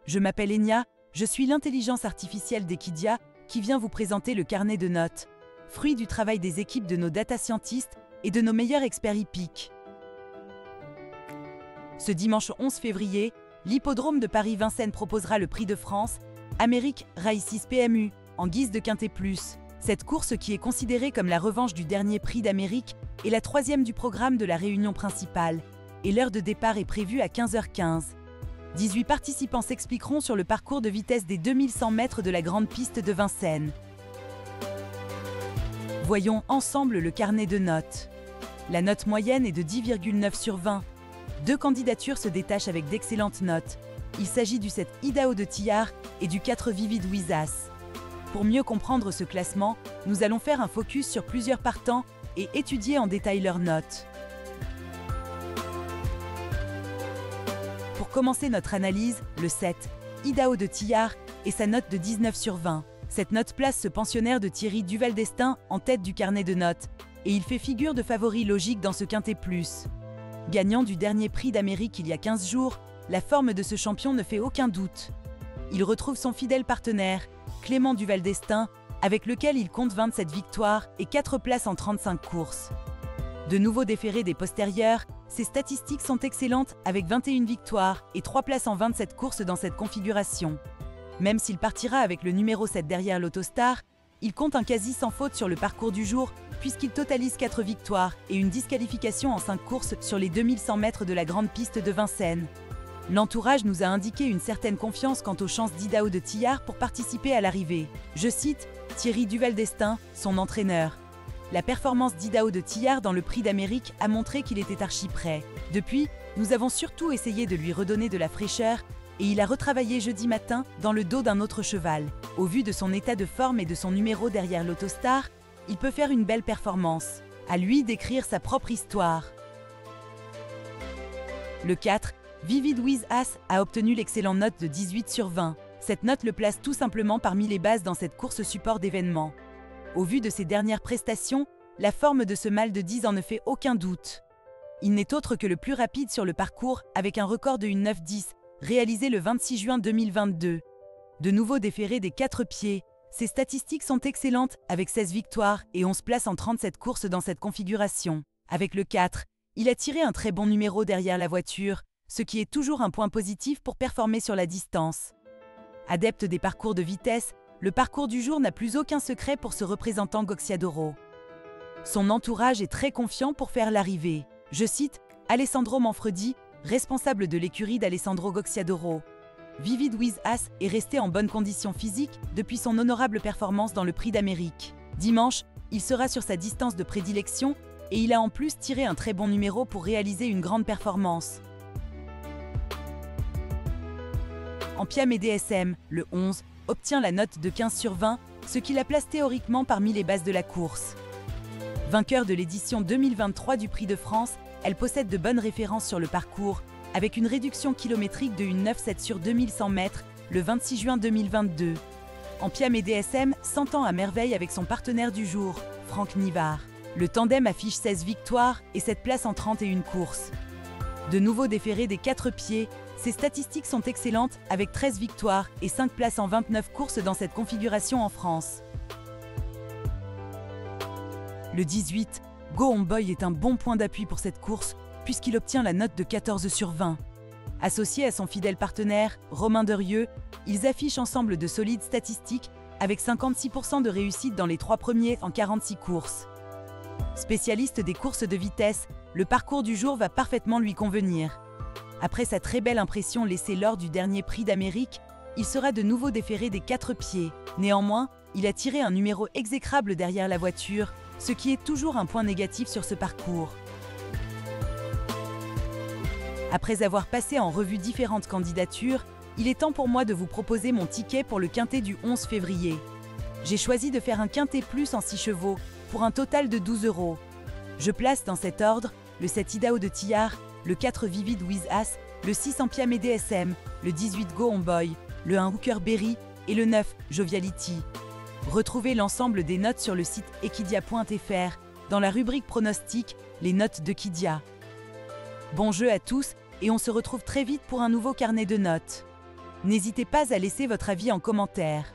Je m'appelle Enya, je suis l'intelligence artificielle d'Equidia qui vient vous présenter le carnet de notes, fruit du travail des équipes de nos data scientists et de nos meilleurs experts hippiques. Ce dimanche 11 février, l'hippodrome de Paris-Vincennes proposera le Prix de France, Amérique Race PMU, en guise de Quintet Plus. Cette course, qui est considérée comme la revanche du dernier Prix d'Amérique, est la troisième du programme de la réunion principale, et l'heure de départ est prévue à 15h15. 18 participants s'expliqueront sur le parcours de vitesse des 2100 mètres de la grande piste de Vincennes. Voyons ensemble le carnet de notes. La note moyenne est de 10,9 sur 20. Deux candidatures se détachent avec d'excellentes notes. Il s'agit du 7 Idaho de Tillard et du 4 Vivid Wizas. Pour mieux comprendre ce classement, nous allons faire un focus sur plusieurs partants et étudier en détail leurs notes. Pour commencer notre analyse, le 7 Idaho de Tillard et sa note de 19 sur 20. Cette note place ce pensionnaire de Thierry Duval d'Estaing en tête du carnet de notes, et il fait figure de favori logique dans ce Quintet Plus. Gagnant du dernier Prix d'Amérique il y a 15 jours, la forme de ce champion ne fait aucun doute. Il retrouve son fidèle partenaire, Clément Duval d'Estaing, avec lequel il compte 27 victoires et 4 places en 35 courses. De nouveau déféré des postérieurs, ses statistiques sont excellentes avec 21 victoires et 3 places en 27 courses dans cette configuration. Même s'il partira avec le numéro 7 derrière l'Autostar, il compte un quasi sans faute sur le parcours du jour puisqu'il totalise 4 victoires et une disqualification en 5 courses sur les 2100 mètres de la grande piste de Vincennes. L'entourage nous a indiqué une certaine confiance quant aux chances d'Idaho de Tillard pour participer à l'arrivée. Je cite Thierry Duval d'Estaing, son entraîneur. La performance d'Idaho de Tillard dans le Prix d'Amérique a montré qu'il était archi prêt. Depuis, nous avons surtout essayé de lui redonner de la fraîcheur et il a retravaillé jeudi matin dans le dos d'un autre cheval. Au vu de son état de forme et de son numéro derrière l'Autostar, il peut faire une belle performance. À lui d'écrire sa propre histoire. Le 4, Vivid Wizas, a obtenu l'excellente note de 18 sur 20. Cette note le place tout simplement parmi les bases dans cette course support d'événements. Au vu de ses dernières prestations, la forme de ce mâle de 10 ans ne fait aucun doute. Il n'est autre que le plus rapide sur le parcours avec un record de 1,9,10, réalisé le 26 juin 2022. De nouveau déféré des 4 pieds, ses statistiques sont excellentes avec 16 victoires et 11 places en 37 courses dans cette configuration. Avec le 4, il a tiré un très bon numéro derrière la voiture, ce qui est toujours un point positif pour performer sur la distance. Adepte des parcours de vitesse, le parcours du jour n'a plus aucun secret pour ce représentant Gocciadoro. Son entourage est très confiant pour faire l'arrivée. Je cite Alessandro Manfredi, responsable de l'écurie d'Alessandro Gocciadoro. Vivid Wizas est resté en bonne condition physique depuis son honorable performance dans le Prix d'Amérique. Dimanche, il sera sur sa distance de prédilection et il a en plus tiré un très bon numéro pour réaliser une grande performance. En Piam et DSM, le 11 obtient la note de 15 sur 20, ce qui la place théoriquement parmi les bases de la course. Vainqueur de l'édition 2023 du Prix de France, elle possède de bonnes références sur le parcours, avec une réduction kilométrique de 1,97 sur 2100 mètres le 26 juin 2022. En Piam et DSM s'entend à merveille avec son partenaire du jour, Franck Nivard. Le tandem affiche 16 victoires et 7 places en 31 courses. De nouveau déféré des 4 pieds, ses statistiques sont excellentes avec 13 victoires et 5 places en 29 courses dans cette configuration en France. Le 18, Go Homeboy est un bon point d'appui pour cette course puisqu'il obtient la note de 14 sur 20. Associé à son fidèle partenaire, Romain Derieux, ils affichent ensemble de solides statistiques avec 56% de réussite dans les 3 premiers en 46 courses. Spécialiste des courses de vitesse, le parcours du jour va parfaitement lui convenir. Après sa très belle impression laissée lors du dernier Prix d'Amérique, il sera de nouveau déféré des 4 pieds. Néanmoins, il a tiré un numéro exécrable derrière la voiture, ce qui est toujours un point négatif sur ce parcours. Après avoir passé en revue différentes candidatures, il est temps pour moi de vous proposer mon ticket pour le Quintet du 11 février. J'ai choisi de faire un Quintet Plus en 6 chevaux, pour un total de 12 €. Je place dans cet ordre le 7 Idaho de Tillard, le 4 Vivid Wizas, le 6 en Piam et DSM, le 18 Go Homeboy, le 1 Hooker Berry et le 9 Joviality. Retrouvez l'ensemble des notes sur le site equidia.fr, dans la rubrique pronostic, les notes d'Equidia. Bon jeu à tous et on se retrouve très vite pour un nouveau carnet de notes. N'hésitez pas à laisser votre avis en commentaire.